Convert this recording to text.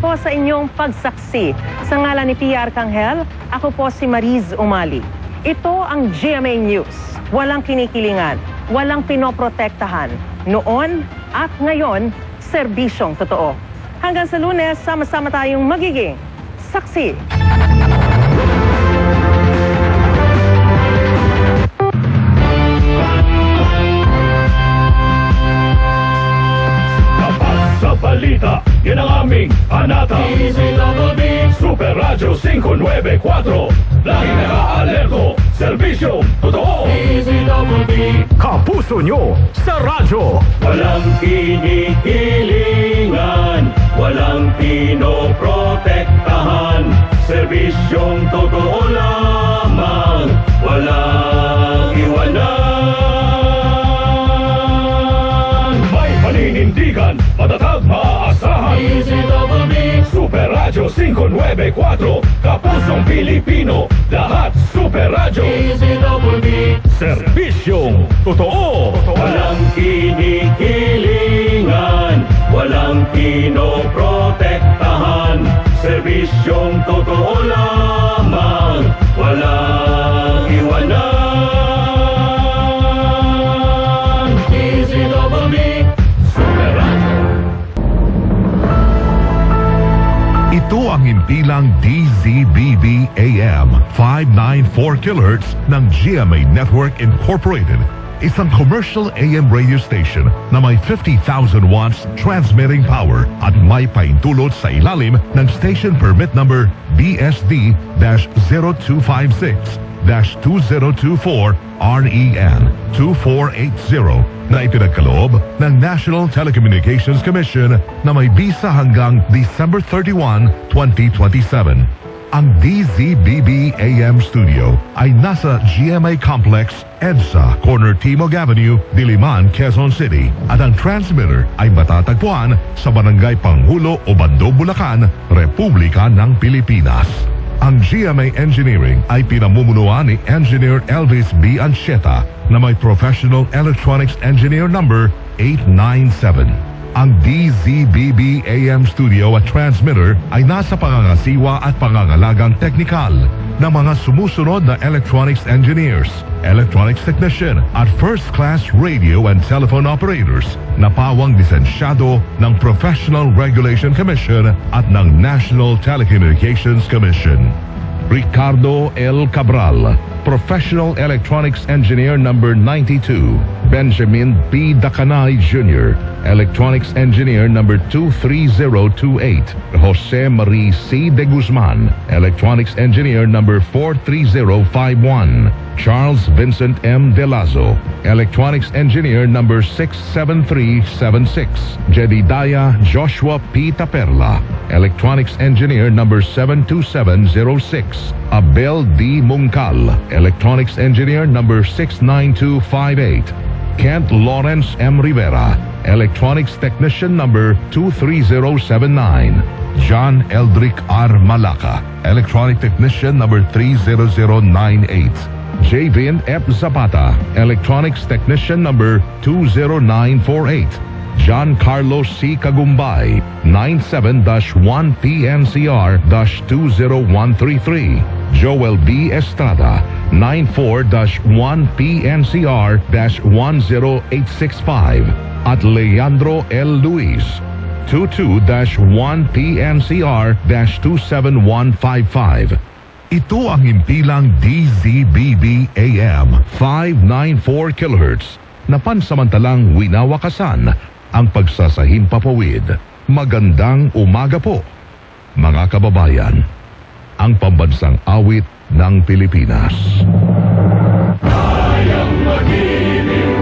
po sa inyong pagsaksi. Sa ngalan ni PR Kanghel, ako po si Mariz Umali. Ito ang GMA News. Walang kinikilingan, walang pinoprotektahan. Noon at ngayon, serbisyong totoo. Hanggang sa Lunes, sama-sama tayong magiging saksi. Sa balita, yan ang aming anata. Super Radio 594. Lagi naka-alerto. Serbisyong totoo. Kapuso nyo sa radyo. Walang kinikilingan, walang pinoprotektahan. Serbisyong totoo lamang, walang iwanan. May paninindigan, matatag, maaasahan. Super Radio 594. Kapusong Pilipino, lahat Super Radio. Serbisyong totoo. Walang kinikilingan, walang pinoprotektahan. Serbisyong totoo lamang, walang iwanan. Super Radio. Ito ang impilang DZBB AM 594 kHz ng GMA Network Incorporated. Isang commercial AM radio station na may 50,000 watts transmitting power at may paintulot sa ilalim ng station permit number BSD-0256-2024 REN 2480 na ipinagkaloob ng National Telecommunications Commission na may bisa hanggang December 31, 2027. Ang DZBB AM Studio ay nasa GMA Complex, EDSA, Corner Timog Avenue, Diliman, Quezon City. At ang transmitter ay matatagpuan sa Barangay Panghulo o Bando, Bulacan, Republika ng Pilipinas. Ang GMA Engineering ay pinamumunuan ni Engineer Elvis B. Anchieta na may Professional Electronics Engineer number 897. Ang DZBB AM Studio at Transmitter ay nasa pangangasiwa at pangangalagang teknikal ng mga sumusunod na electronics engineers, electronics technician at first-class radio and telephone operators na pawang lisensyado ng Professional Regulation Commission at ng National Telecommunications Commission. Ricardo L. Cabral, Professional Electronics Engineer number 92. Benjamin P. Dacanay Jr., Electronics Engineer number 23028. Jose Marie C. De Guzman, Electronics Engineer number 43051. Charles Vincent M. De Lazo, Electronics Engineer number 67376. Jedidiah Joshua P. Taperla, Electronics Engineer number 72706. Abel D. Mungkal, Electronics Engineer number 69258. Kent Lawrence M. Rivera, Electronics Technician number 23079. John Eldrick R. Malaka, Electronic Technician number 30098. Javin F. Zapata, Electronics Technician number 20948. John Carlos C. Kagumbay, 97-1 PNCR-20133. Joel B. Estrada, 94-1 PNCR-10865. At Leandro L. Luis, 22-1 PNCR-27155. Ito ang impilang DZBB AM 594 kHz na pansamantalang winawakasan ang pagsasahimpapawid. Magandang umaga po, mga kababayan. Ang pambansang awit ng Pilipinas. Kayang mag-ibig,